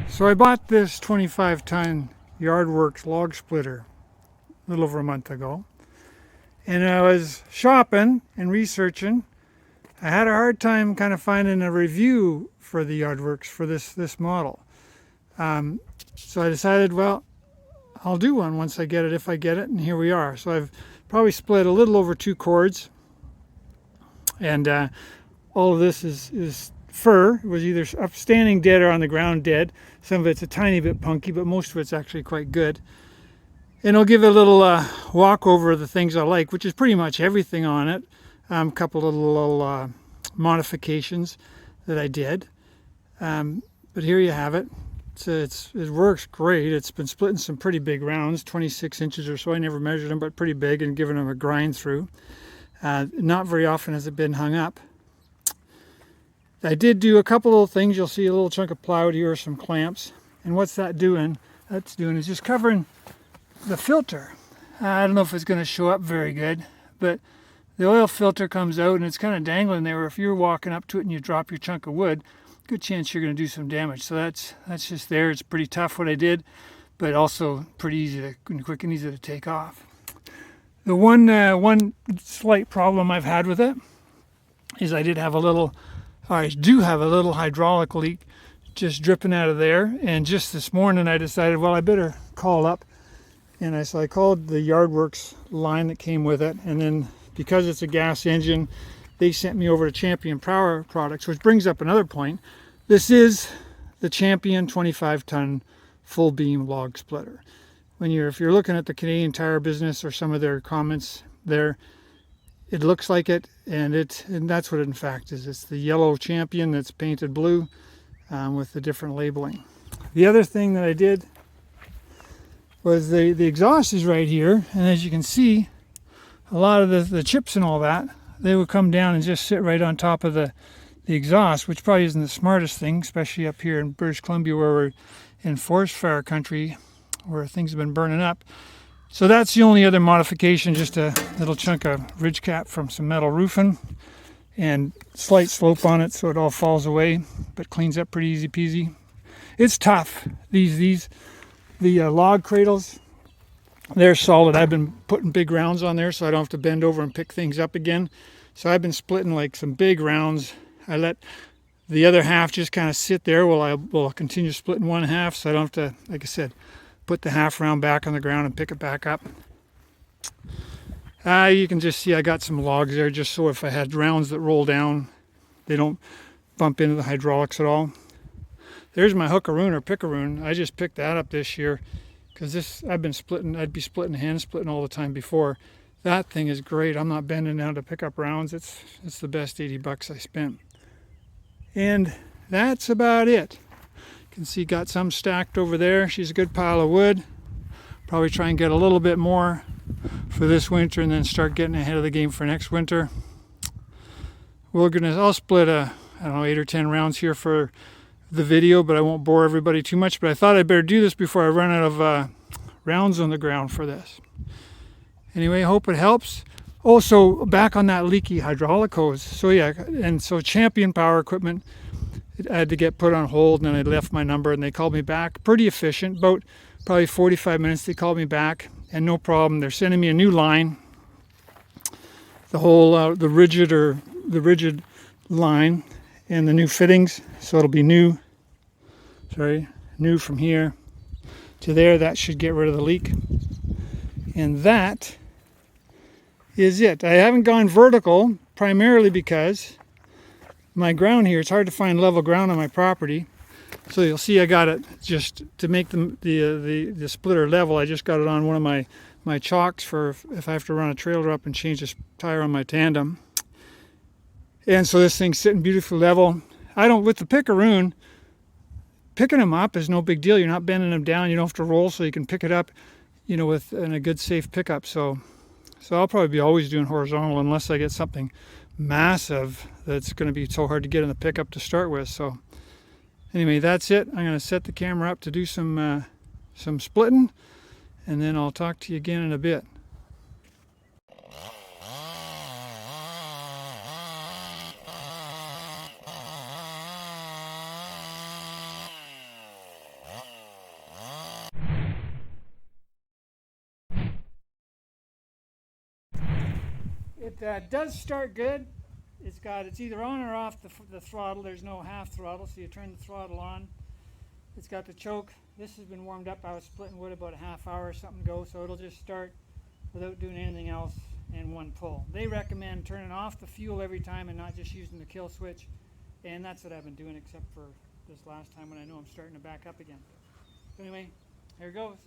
So I bought this 25-ton YardWorks log splitter a little over a month ago. And I was shopping and researching. I had a hard time kind of finding a review for the YardWorks for this model. So I decided, well, I'll do one once I get it, if I get it, and here we are. So I've probably split a little over 2 cords. And all of this is fir. It was either standing dead or on the ground dead. Some of it's a tiny bit punky, but most of it's actually quite good. And I'll give it a little walk over the things I like, which is pretty much everything on it. A couple of little modifications that I did. But here you have it. It works great. It's been splitting some pretty big rounds, 26 inches or so. I never measured them, but pretty big, and giving them a grind through. Not very often has it been hung up. I did do a couple little things. You'll see a little chunk of plywood here, some clamps. And what's that doing? That's doing is just covering the filter. I don't know if it's going to show up very good, but the oil filter comes out and it's kind of dangling there. If you're walking up to it and you drop your chunk of wood, good chance you're going to do some damage. So that's just there. It's pretty tough what I did, but also pretty easy and quick and easy to take off. The one slight problem I've had with it is I do have a little hydraulic leak just dripping out of there. And just this morning I decided, well, I better call up. And so I called the YardWorks line that came with it. And then because it's a gas engine, they sent me over to Champion Power Products, which brings up another point. This is the Champion 25-ton full beam log splitter. If you're looking at the Canadian Tire business or some of their comments there, it looks like it, and that's what it in fact is. It's the yellow Champion that's painted blue with the different labeling. The other thing that I did was the exhaust is right here, and as you can see, a lot of the chips and all that, they would come down and just sit right on top of the exhaust, which probably isn't the smartest thing, especially up here in British Columbia where we're in forest fire country where things have been burning up. So that's the only other modification, just a little chunk of ridge cap from some metal roofing and slight slope on it so it all falls away, but cleans up pretty easy peasy. It's tough. The log cradles, they're solid. I've been putting big rounds on there so I don't have to bend over and pick things up again. So I've been splitting like some big rounds. I let the other half just kind of sit there while I will continue splitting one half so I don't have to, like I said, put the half round back on the ground and pick it back up. You can just see I got some logs there just so if I had rounds that roll down, they don't bump into the hydraulics at all. There's my hookaroon or Pickaroon. I just picked that up this year because I'd be splitting hand splitting all the time before. That thing is great. I'm not bending down to pick up rounds. It's the best 80 bucks I spent. And that's about it. You can see got some stacked over there. She's a good pile of wood. Probably try and get a little bit more for this winter and then start getting ahead of the game for next winter. I'll split I don't know, 8 or 10 rounds here for the video, but I won't bore everybody too much. But I thought I'd better do this before I run out of rounds on the ground for this. Anyway, hope it helps. Also, back on that leaky hydraulic hose. So yeah, and so Champion Power Equipment, I had to get put on hold, and then I left my number, and they called me back. Pretty efficient, about probably 45 minutes. They called me back, and no problem. They're sending me a new line. The whole the rigid line, and the new fittings. So it'll be new from here to there. That should get rid of the leak, and that is it. I haven't gone vertical primarily because my ground here, it's hard to find level ground on my property. So you'll see I got it just to make the splitter level. I just got it on one of my chocks for if I have to run a trailer up and change this tire on my tandem. And so this thing's sitting beautifully level. With the Pickaroon, picking them up is no big deal. You're not bending them down. You don't have to roll, so you can pick it up, in a good safe pickup. So I'll probably be always doing horizontal unless I get something massive that's going to be so hard to get in the pickup to start with. So anyway, that's it. I'm going to set the camera up to do some splitting, and then I'll talk to you again in a bit. It does start good. It's either on or off the throttle. There's no half throttle, so you turn the throttle on. It's got the choke. This has been warmed up. I was splitting wood about a half hour or something ago, so it'll just start without doing anything else in one pull. They recommend turning off the fuel every time and not just using the kill switch, and that's what I've been doing except for this last time when I know I'm starting to back up again. So anyway, here it goes.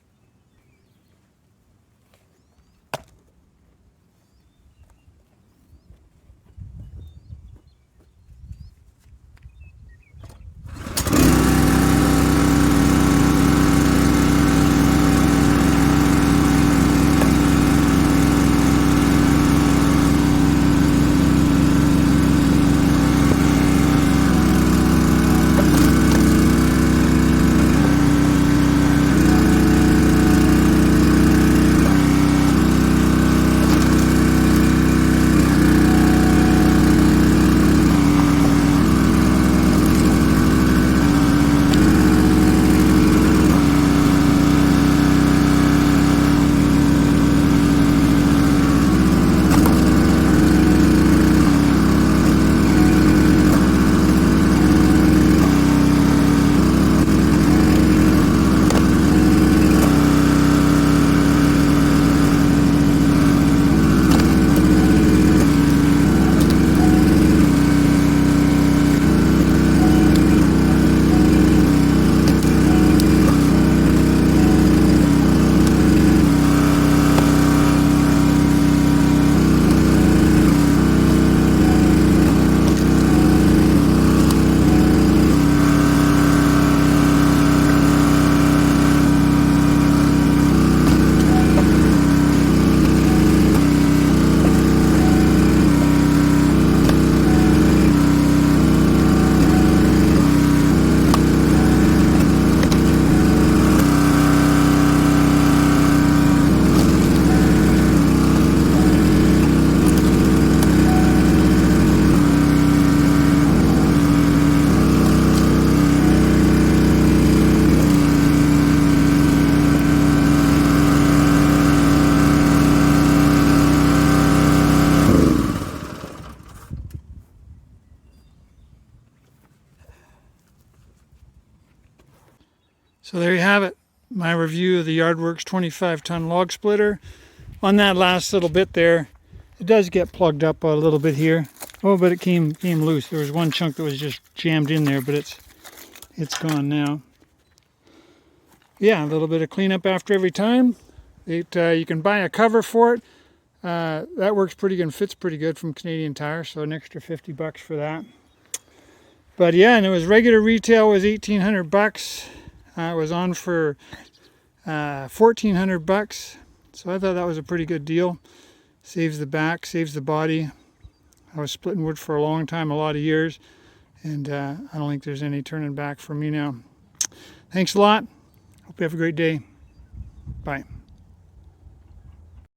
So there you have it, my review of the YardWorks 25-ton log splitter. On that last little bit there, it does get plugged up a little bit here. Oh, but it came loose. There was one chunk that was just jammed in there, but it's gone now. Yeah, a little bit of cleanup after every time. You can buy a cover for it. That works pretty good and fits pretty good from Canadian Tire, so an extra $50 for that. But yeah, and it was regular retail was $1,800. It was on for $1,400, so I thought that was a pretty good deal. Saves the back, saves the body. I was splitting wood for a long time, a lot of years, and I don't think there's any turning back for me now. Thanks a lot. Hope you have a great day. Bye.